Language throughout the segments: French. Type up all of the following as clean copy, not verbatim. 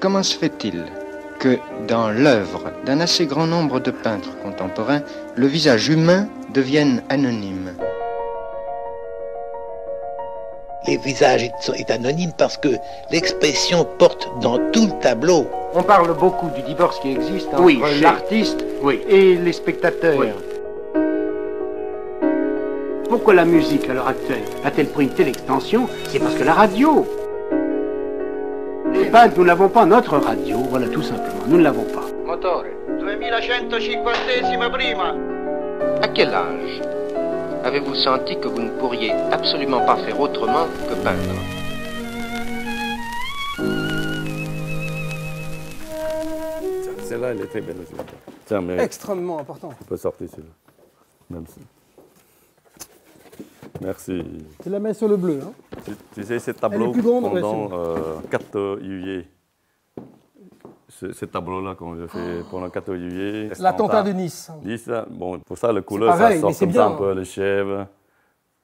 comment se fait-il que dans l'œuvre d'un assez grand nombre de peintres contemporains, le visage humain devienne anonyme? Les visages est anonyme parce que l'expression porte dans tout le tableau. On parle beaucoup du divorce qui existe entre Oui, l'artiste et les spectateurs. Oui. Pourquoi la musique, à l'heure actuelle, a-t-elle pris une telle extension? C'est parce que la radio. Les peintres, nous n'avons pas notre radio, voilà tout simplement, nous ne l'avons pas. Motore. 2150 prima. À quel âge avez-vous senti que vous ne pourriez absolument pas faire autrement que peindre? Celle-là, elle est très belle aussi. Tiens, mais Extrêmement important. on peut sortir celui-là. Même si. Merci. Tu la mets sur le bleu. Hein. Tu sais, ces tableaux plus grande, pendant 4 juillet. Ce tableau-là qu'on a fait pendant 4 juillet. L'attentat de Nice. Nice, bon, pour ça, le couleur, pareil, ça mais sort c'est comme bien, ça, un peu les chèvres,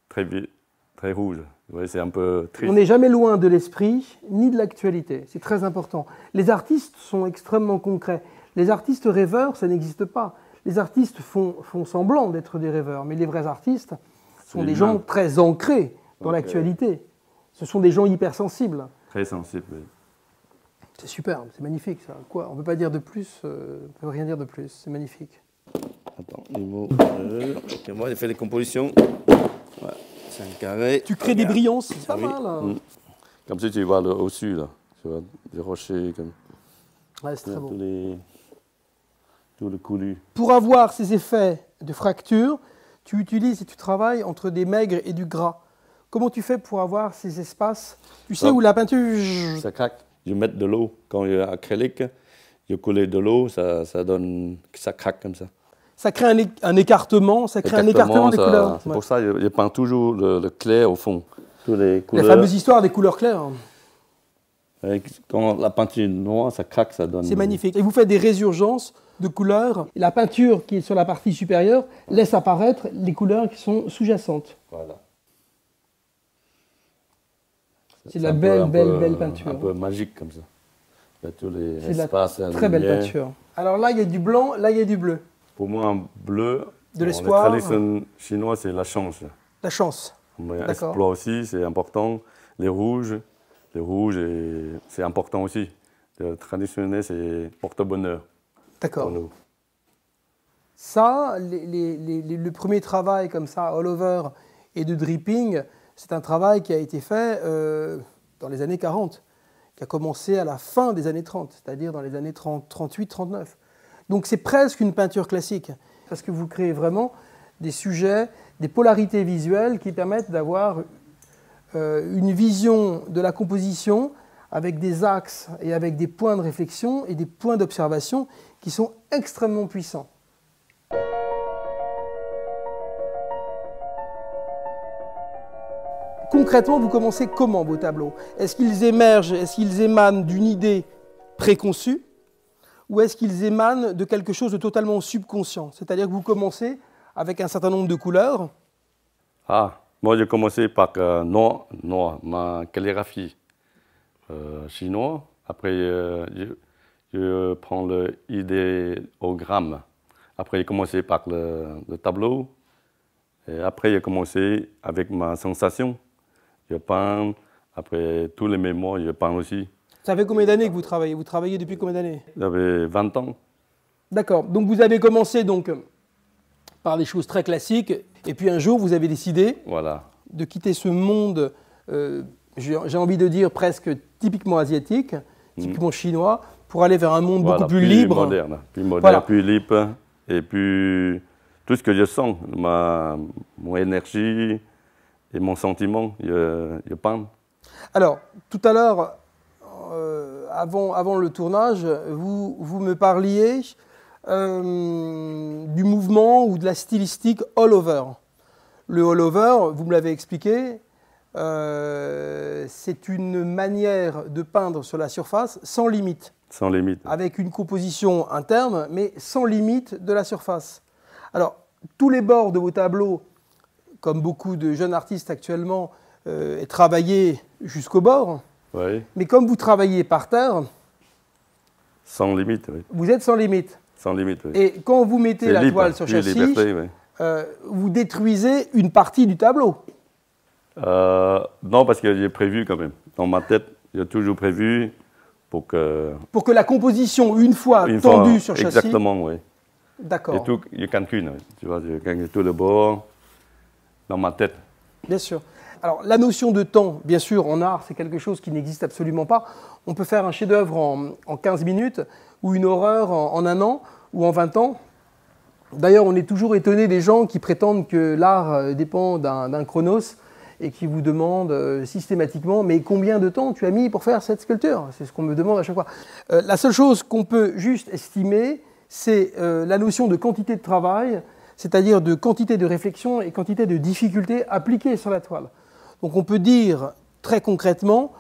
très rouge. Vous voyez, c'est un peu triste. On n'est jamais loin de l'esprit ni de l'actualité. C'est très important. Les artistes sont extrêmement concrets. Les artistes rêveurs, ça n'existe pas. Les artistes font semblant d'être des rêveurs, mais les vrais artistes sont des gens très ancrés dans l'actualité. Ce sont des gens hypersensibles. Très sensible, oui. C'est superbe, c'est magnifique ça. Quoi, on ne peut pas dire de plus, on ne peut rien dire de plus, c'est magnifique. Attends, niveau. Moi, j'ai fait les compositions. Voilà, c'est un carré. Tu crées des brillances, c'est pas Oui. mal. Hein. Comme si tu vois au-dessus, là. Tu vois des rochers comme. Ouais, c'est très beau. Tout le coulis. Pour avoir ces effets de fracture, tu utilises et tu travailles entre des maigres et du gras. Comment tu fais pour avoir ces espaces? Tu sais où la peinture... Ça craque. Je mets de l'eau. Quand il y a acrylique, je coule de l'eau, ça craque comme ça. Ça crée un écartement, ça crée un écartement des couleurs. C'est pour ça que je peins toujours le clair au fond. Toutes les couleurs. La fameuse histoire des couleurs claires. Quand la peinture noire, ça craque, ça donne... C'est magnifique. Et vous faites des résurgences de couleurs. Et la peinture qui est sur la partie supérieure laisse apparaître les couleurs qui sont sous-jacentes. Voilà. C'est de la belle peinture. Un peu magique comme ça. Il y a tous les C'est espaces. de la très belle peinture. Alors là, il y a du blanc, là, il y a du bleu. Pour moi, un bleu, de l'espoir. La tradition chinoise, c'est la chance. La chance. L'espoir aussi, c'est important. Les rouges, c'est important aussi. Le traditionnel, c'est porte-bonheur. D'accord. Ça, le premier travail comme ça, all over et de dripping, c'est un travail qui a été fait dans les années 40, qui a commencé à la fin des années 30, c'est-à-dire dans les années 38-39. Donc c'est presque une peinture classique, parce que vous créez vraiment des sujets, des polarités visuelles qui permettent d'avoir une vision de la composition avec des axes et avec des points de réflexion et des points d'observation qui sont extrêmement puissants. Concrètement, vous commencez comment vos tableaux? Est-ce qu'ils émergent, est-ce qu'ils émanent d'une idée préconçue ou est-ce qu'ils émanent de quelque chose de totalement subconscient? C'est-à-dire que vous commencez avec un certain nombre de couleurs. Moi j'ai commencé par noir, ma calligraphie chinoise. Après, je prends l'idéogramme. Après, j'ai commencé par le tableau. Et après, j'ai commencé avec ma sensation. Je peins. Après, tous les mémoires, je peins aussi. Ça fait combien d'années que vous travaillez? Vous travaillez depuis combien d'années? J'avais 20 ans. D'accord. Donc, vous avez commencé donc, par des choses très classiques. Et puis, un jour, vous avez décidé de quitter ce monde, j'ai envie de dire presque typiquement asiatique, typiquement chinois, pour aller vers un monde beaucoup plus libre. Plus moderne, plus libre. Et puis, tout ce que je sens, mon énergie et mon sentiment, je peins. Alors, tout à l'heure, avant le tournage, vous me parliez du mouvement ou de la stylistique all-over. Le all-over, vous me l'avez expliqué, c'est une manière de peindre sur la surface sans limite. Sans limite. Avec une composition interne, mais sans limite de la surface. Alors, tous les bords de vos tableaux, comme beaucoup de jeunes artistes actuellement, est travaillé jusqu'au bord. Oui. Mais comme vous travaillez par terre, Sans limite, oui. Vous êtes sans limite. Sans limite, oui. Et quand vous mettez la libre, toile sur plus châssis, liberté, oui. Vous détruisez une partie du tableau. Non, parce que j'ai prévu quand même. Dans ma tête, j'ai toujours prévu pour que... Pour que la composition, une fois tendue sur châssis... Exactement, oui. D'accord. Et tout, je calcule, oui. Tu vois, je calcule tout le bord dans ma tête. Bien sûr. Alors, la notion de temps, bien sûr, en art, c'est quelque chose qui n'existe absolument pas. On peut faire un chef-d'œuvre en 15 minutes, ou une horreur en 1 an, ou en 20 ans. D'ailleurs, on est toujours étonné des gens qui prétendent que l'art dépend d'un chronos et qui vous demandent systématiquement « mais combien de temps tu as mis pour faire cette sculpture ?» C'est ce qu'on me demande à chaque fois. La seule chose qu'on peut juste estimer, c'est la notion de quantité de travail, c'est-à-dire de quantité de réflexion et quantité de difficulté appliquées sur la toile. Donc on peut dire très concrètement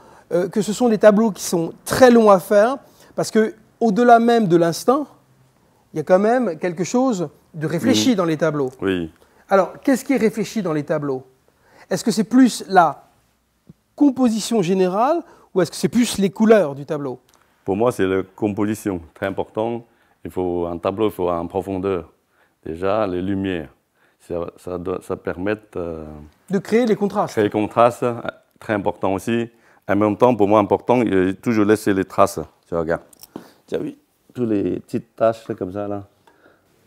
que ce sont des tableaux qui sont très longs à faire, parce qu'au-delà même de l'instinct, il y a quand même quelque chose de réfléchi dans les tableaux. Oui. Alors, qu'est-ce qui est réfléchi dans les tableaux? Est-ce que c'est plus la composition générale ou est-ce que c'est plus les couleurs du tableau? Pour moi, c'est la composition, très important. Un tableau, il faut en profondeur. Déjà, les lumières, ça permet de créer les contrastes. Créer les contrastes, très important aussi. En même temps, pour moi, important, il y a toujours laisser les traces. Tu regardes. Tu as vu toutes les petites taches comme ça, là.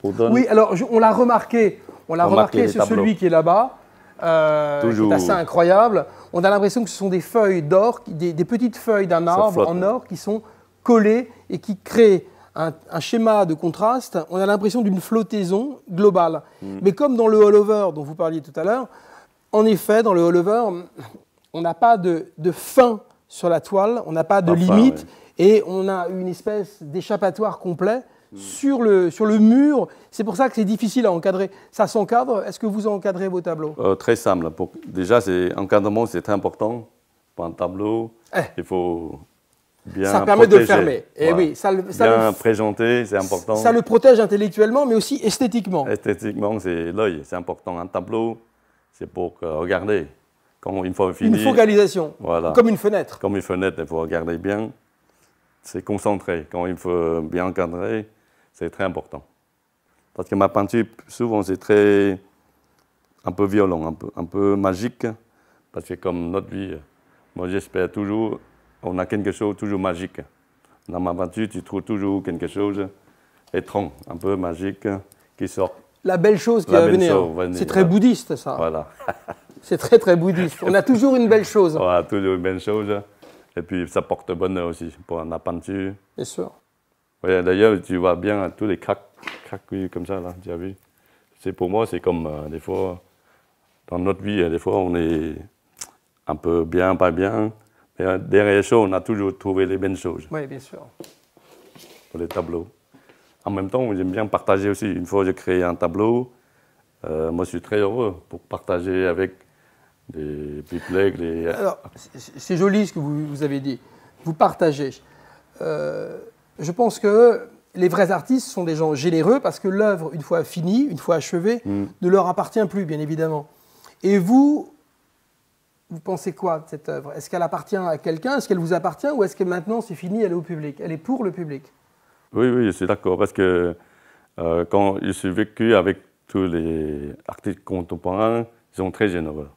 Oui, alors on l'a remarqué. On l'a remarqué sur celui qui est là-bas. C'est assez incroyable. On a l'impression que ce sont des feuilles d'or, des petites feuilles d'un arbre en or qui sont collées et qui créent un schéma de contraste. On a l'impression d'une flottaison globale. Mais comme dans le all-over dont vous parliez tout à l'heure, en effet, dans le all-over, on n'a pas de fin sur la toile, on n'a pas de limite, et on a une espèce d'échappatoire complet sur le mur. C'est pour ça que c'est difficile à encadrer. Ça s'encadre. Est-ce que vous encadrez vos tableaux? Très simple. Déjà, l'encadrement, c'est très important pour un tableau. Il faut bien ça permet de le fermer. Et voilà. oui, bien présenter, c'est important. Ça le protège intellectuellement, mais aussi esthétiquement. Esthétiquement, c'est l'œil, c'est important. Un tableau, c'est pour regarder. Quand une fois fini, une focalisation, voilà. Comme une fenêtre. Comme une fenêtre, il faut regarder bien. C'est concentré. Quand il faut bien encadrer, c'est très important. Parce que ma peinture, souvent, c'est un peu violent, un peu magique. Parce que comme notre vie, moi j'espère toujours, on a quelque chose de toujours magique. Dans ma peinture, tu trouves toujours quelque chose d'étrange, un peu magique, qui sort. La belle chose qui va venir. C'est très bouddhiste, ça. Voilà. C'est très, très bouddhiste. On a toujours une belle chose. Voilà, toujours une belle chose. Et puis, ça porte bonheur aussi pour la peinture. Bien sûr. Oui, d'ailleurs, tu vois bien tous les craques comme ça, là, tu as vu. Pour moi, c'est comme des fois, dans notre vie, des fois, on est un peu bien, pas bien. Mais derrière les choses, on a toujours trouvé les bonnes choses. Oui, bien sûr. Pour les tableaux. En même temps, j'aime bien partager aussi. Une fois que j'ai créé un tableau, moi, je suis très heureux pour partager avec des collègues. Alors, c'est joli ce que vous avez dit. Vous partagez. Je pense que les vrais artistes sont des gens généreux parce que l'œuvre, une fois finie, une fois achevée, ne leur appartient plus, bien évidemment. Et vous pensez quoi de cette œuvre? Est-ce qu'elle appartient à quelqu'un? Est-ce qu'elle vous appartient? Ou est-ce que maintenant, c'est fini, elle est au public? Elle est pour le public? Oui, je suis d'accord. Parce que quand je suis vécu avec tous les artistes contemporains, ils sont très généreux.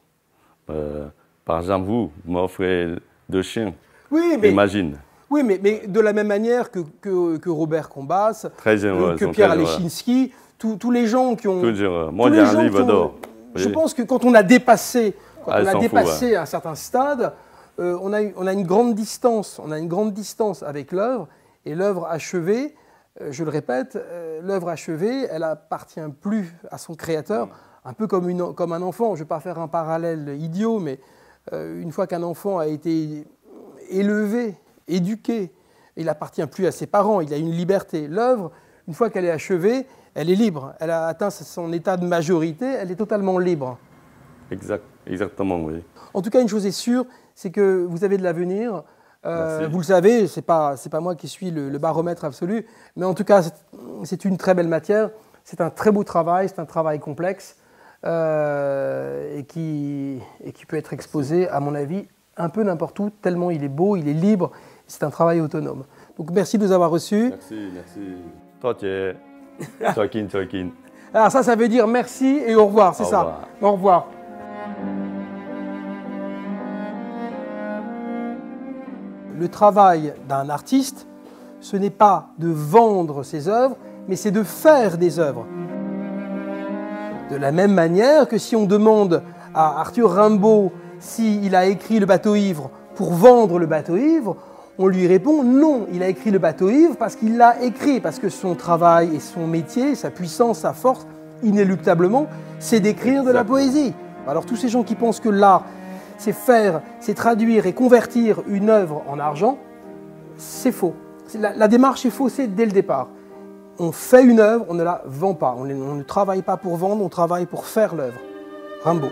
Par exemple, vous m'offrez 2 chiens. Oui, mais... Imagine. Oui, mais de la même manière que Robert Combas, que Pierre Alechinsky, tous les gens qui ont... Moi, j'ai un livre d'or. Je pense que quand on a dépassé, un certain stade, on a une grande distance. On a une grande distance avec l'œuvre. Et l'œuvre achevée, je le répète, l'œuvre achevée, elle appartient plus à son créateur, un peu comme un enfant. Je ne vais pas faire un parallèle idiot, mais une fois qu'un enfant a été élevé, éduqué, il n'appartient plus à ses parents, il a une liberté. L'œuvre, une fois qu'elle est achevée, elle est libre. Elle a atteint son état de majorité, elle est totalement libre. Exactement, oui. En tout cas, une chose est sûre, c'est que vous avez de l'avenir. Vous le savez, c'est pas moi qui suis le baromètre absolu, mais en tout cas, c'est une très belle matière, c'est un très beau travail, c'est un travail complexe et qui peut être exposé, à mon avis, un peu n'importe où, tellement il est beau, il est libre, c'est un travail autonome. Donc merci de nous avoir reçus. Merci, merci. Toi, tu es. Tokin. Alors ça veut dire merci et au revoir, c'est ça. Au revoir. Le travail d'un artiste, ce n'est pas de vendre ses œuvres, mais c'est de faire des œuvres. De la même manière que si on demande à Arthur Rimbaud s'il a écrit Le bateau ivre pour vendre le bateau ivre, on lui répond non, il a écrit Le bateau ivre parce qu'il l'a écrit, parce que son travail et son métier, sa puissance, sa force, inéluctablement, c'est d'écrire de la poésie. Alors tous ces gens qui pensent que l'art, c'est faire, c'est traduire et convertir une œuvre en argent, c'est faux. La démarche est faussée dès le départ. On fait une œuvre, on ne la vend pas. On ne travaille pas pour vendre, on travaille pour faire l'œuvre. Rimbaud.